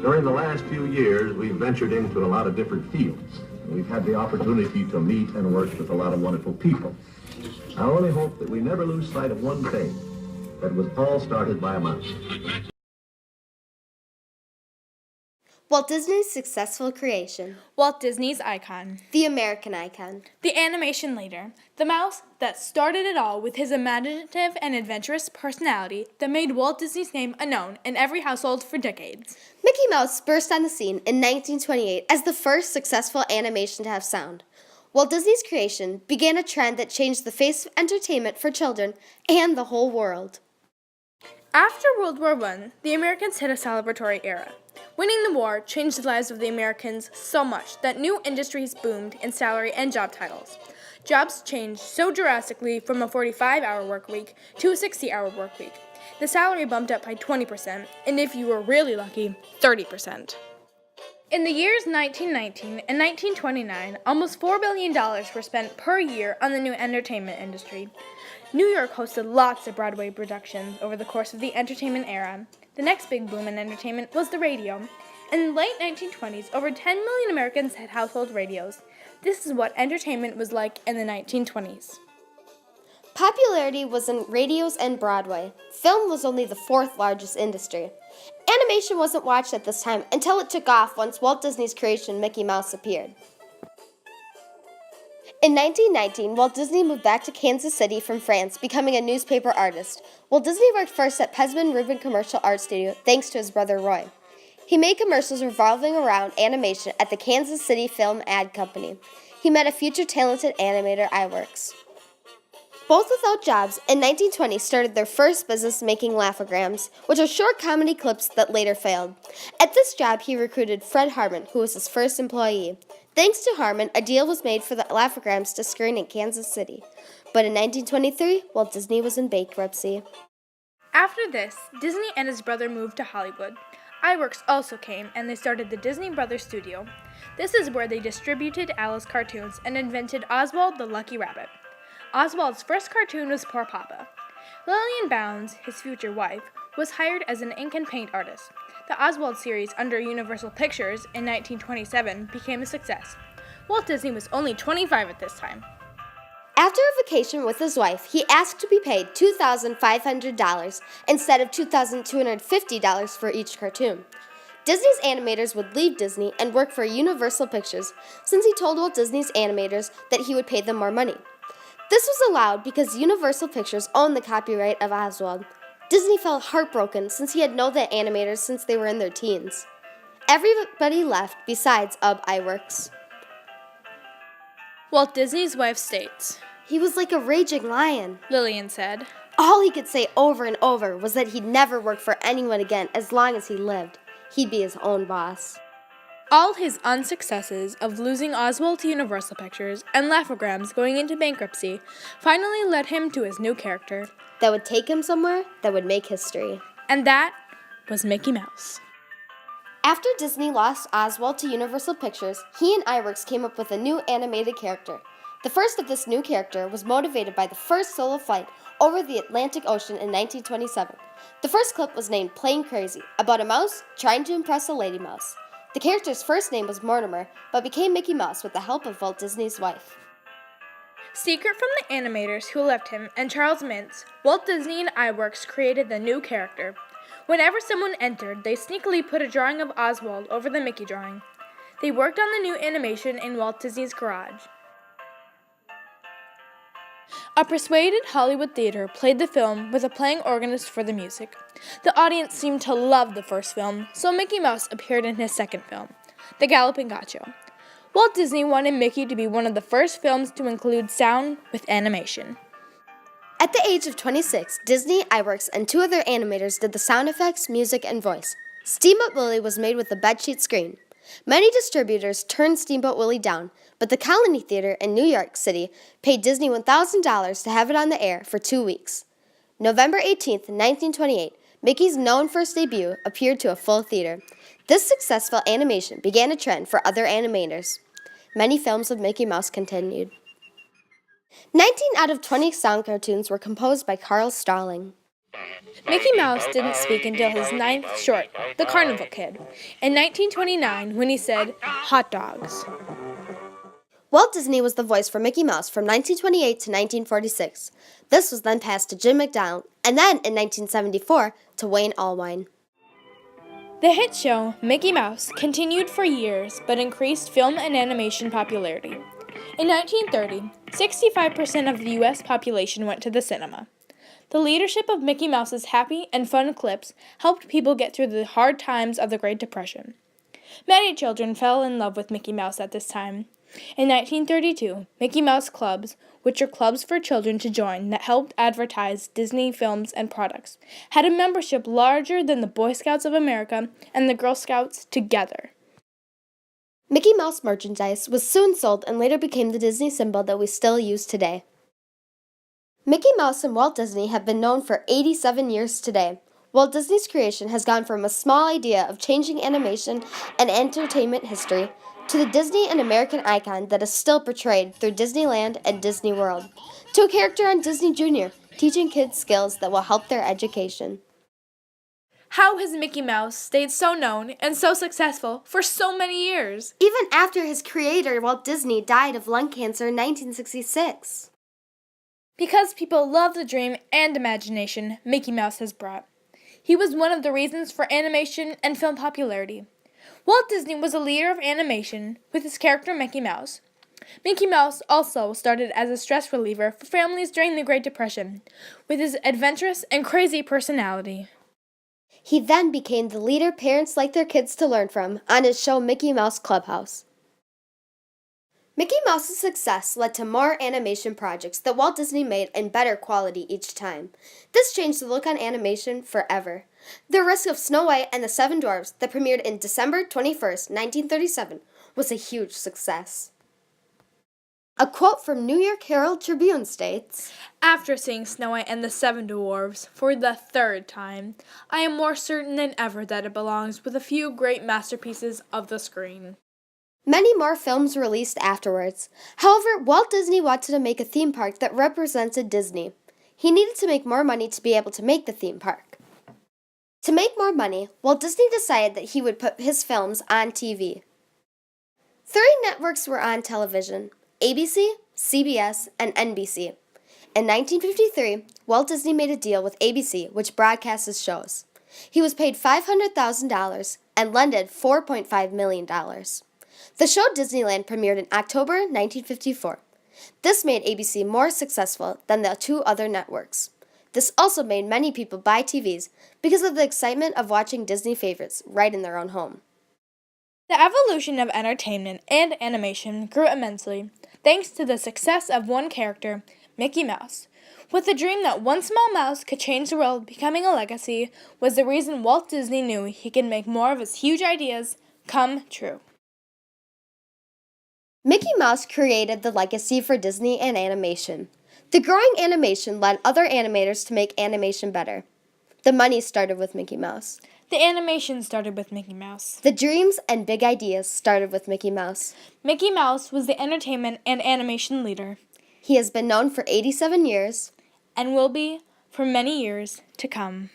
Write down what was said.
During the last few years, we've ventured into a lot of different fields. We've had the opportunity to meet and work with a lot of wonderful people. I only hope that we never lose sight of one thing, that was all started by a mouse. Walt Disney's successful creation. Walt Disney's icon. The American icon. The animation leader. The mouse that started it all with his imaginative and adventurous personality that made Walt Disney's name unknown in every household for decades. Mickey Mouse burst on the scene in 1928 as the first successful animation to have sound. Walt Disney's creation began a trend that changed the face of entertainment for children and the whole world. After World War I, the Americans hit a celebratory era. Winning the war changed the lives of the Americans so much that new industries boomed in salary and job titles. Jobs changed so drastically from a 45-hour work week to a 60-hour work week. The salary bumped up by 20%, and if you were really lucky, 30%. In the years 1919 and 1929, almost $4 billion were spent per year on the new entertainment industry. New York hosted lots of Broadway productions over the course of the entertainment era. The next big boom in entertainment was the radio. In the late 1920s, over 10 million Americans had household radios. This is what entertainment was like in the 1920s. Popularity was in radios and Broadway. Film was only the fourth largest industry. Animation wasn't watched at this time until it took off once Walt Disney's creation Mickey Mouse appeared. In 1919, Walt Disney moved back to Kansas City from France, becoming a newspaper artist. Walt Disney worked first at Pesman Rubin Commercial Art Studio, thanks to his brother Roy. He made commercials revolving around animation at the Kansas City Film Ad Company. He met a future talented animator, iWorks. Both without jobs, in 1920 started their first business making laughograms, which are short comedy clips that later failed. At this job, he recruited Fred Harmon, who was his first employee. Thanks to Harmon, a deal was made for the laughograms to screen in Kansas City. But in 1923, Walt Disney was in bankruptcy. After this, Disney and his brother moved to Hollywood. iWorks also came, and they started the Disney Brothers Studio. This is where they distributed Alice cartoons and invented Oswald the Lucky Rabbit. Oswald's first cartoon was Poor Papa. Lillian Bounds, his future wife, was hired as an ink and paint artist. The Oswald series under Universal Pictures in 1927 became a success. Walt Disney was only 25 at this time. After a vacation with his wife, he asked to be paid $2,500 instead of $2,250 for each cartoon. Disney's animators would leave Disney and work for Universal Pictures since he told Walt Disney's animators that he would pay them more money. This was allowed because Universal Pictures owned the copyright of Oswald. Disney felt heartbroken since he had known the animators since they were in their teens. Everybody left besides iWorks. Walt Disney's wife states, "He was like a raging lion," Lillian said. All he could say over and over was that he'd never work for anyone again as long as he lived. He'd be his own boss. All his unsuccesses of losing Oswald to Universal Pictures and laughograms going into bankruptcy finally led him to his new character. That would take him somewhere that would make history. And that was Mickey Mouse. After Disney lost Oswald to Universal Pictures, he and iWorks came up with a new animated character. The first of this new character was motivated by the first solo flight over the Atlantic Ocean in 1927. The first clip was named Plain Crazy, about a mouse trying to impress a lady mouse. The character's first name was Mortimer, but became Mickey Mouse with the help of Walt Disney's wife. Secret from the animators who left him and Charles Mintz, Walt Disney and iWorks created the new character. Whenever someone entered, they sneakily put a drawing of Oswald over the Mickey drawing. They worked on the new animation in Walt Disney's garage. A persuaded Hollywood theater played the film with a playing organist for the music. The audience seemed to love the first film, so Mickey Mouse appeared in his second film, The Galloping Gaucho. Walt Disney wanted Mickey to be one of the first films to include sound with animation. At the age of 26, Disney, iWorks, and two other animators did the sound effects, music, and voice. Steamboat Willie was made with a bedsheet screen. Many distributors turned Steamboat Willie down, but the Colony Theater in New York City paid Disney $1,000 to have it on the air for 2 weeks. November 18, 1928, Mickey's known first debut appeared to a full theater. This successful animation began a trend for other animators. Many films of Mickey Mouse continued. 19 out of 20 sound cartoons were composed by Carl Stalling. Mickey Mouse didn't speak until his ninth short, The Carnival Kid, in 1929 when he said, "hot dogs." Walt Disney was the voice for Mickey Mouse from 1928 to 1946. This was then passed to Jim McDonald, and then in 1974 to Wayne Allwine. The hit show, Mickey Mouse, continued for years but increased film and animation popularity. In 1930, 65% of the U.S. population went to the cinema. The leadership of Mickey Mouse's happy and fun clips helped people get through the hard times of the Great Depression. Many children fell in love with Mickey Mouse at this time. In 1932, Mickey Mouse Clubs, which are clubs for children to join that helped advertise Disney films and products, had a membership larger than the Boy Scouts of America and the Girl Scouts together. Mickey Mouse merchandise was soon sold and later became the Disney symbol that we still use today. Mickey Mouse and Walt Disney have been known for 87 years today. Walt Disney's creation has gone from a small idea of changing animation and entertainment history to the Disney and American icon that is still portrayed through Disneyland and Disney World, to a character on Disney Junior, teaching kids skills that will help their education. How has Mickey Mouse stayed so known and so successful for so many years? Even after his creator, Walt Disney, died of lung cancer in 1966. Because people love the dream and imagination Mickey Mouse has brought. He was one of the reasons for animation and film popularity. Walt Disney was a leader of animation with his character Mickey Mouse. Mickey Mouse also started as a stress reliever for families during the Great Depression, with his adventurous and crazy personality. He then became the leader parents like their kids to learn from on his show Mickey Mouse Clubhouse. Mickey Mouse's success led to more animation projects that Walt Disney made in better quality each time. This changed the look on animation forever. The Risk of Snow White and the Seven Dwarfs that premiered in December 21st, 1937 was a huge success. A quote from New York Herald Tribune states, After seeing Snow White and the Seven Dwarfs for the third time, I am more certain than ever that it belongs with a few great masterpieces of the screen. Many more films released afterwards. However, Walt Disney wanted to make a theme park that represented Disney. He needed to make more money to be able to make the theme park. To make more money, Walt Disney decided that he would put his films on TV. 3 networks were on television: ABC, CBS, and NBC. In 1953, Walt Disney made a deal with ABC, which broadcast his shows. He was paid $500,000 and lended $4.5 million. The show Disneyland premiered in October 1954. This made ABC more successful than the 2 other networks. This also made many people buy TVs because of the excitement of watching Disney favorites right in their own home. The evolution of entertainment and animation grew immensely, thanks to the success of one character, Mickey Mouse. With the dream that one small mouse could change the world, becoming a legacy was the reason Walt Disney knew he could make more of his huge ideas come true. Mickey Mouse created the legacy for Disney and animation. The growing animation led other animators to make animation better. The money started with Mickey Mouse. The animation started with Mickey Mouse. The dreams and big ideas started with Mickey Mouse. Mickey Mouse was the entertainment and animation leader. He has been known for 87 years and will be for many years to come.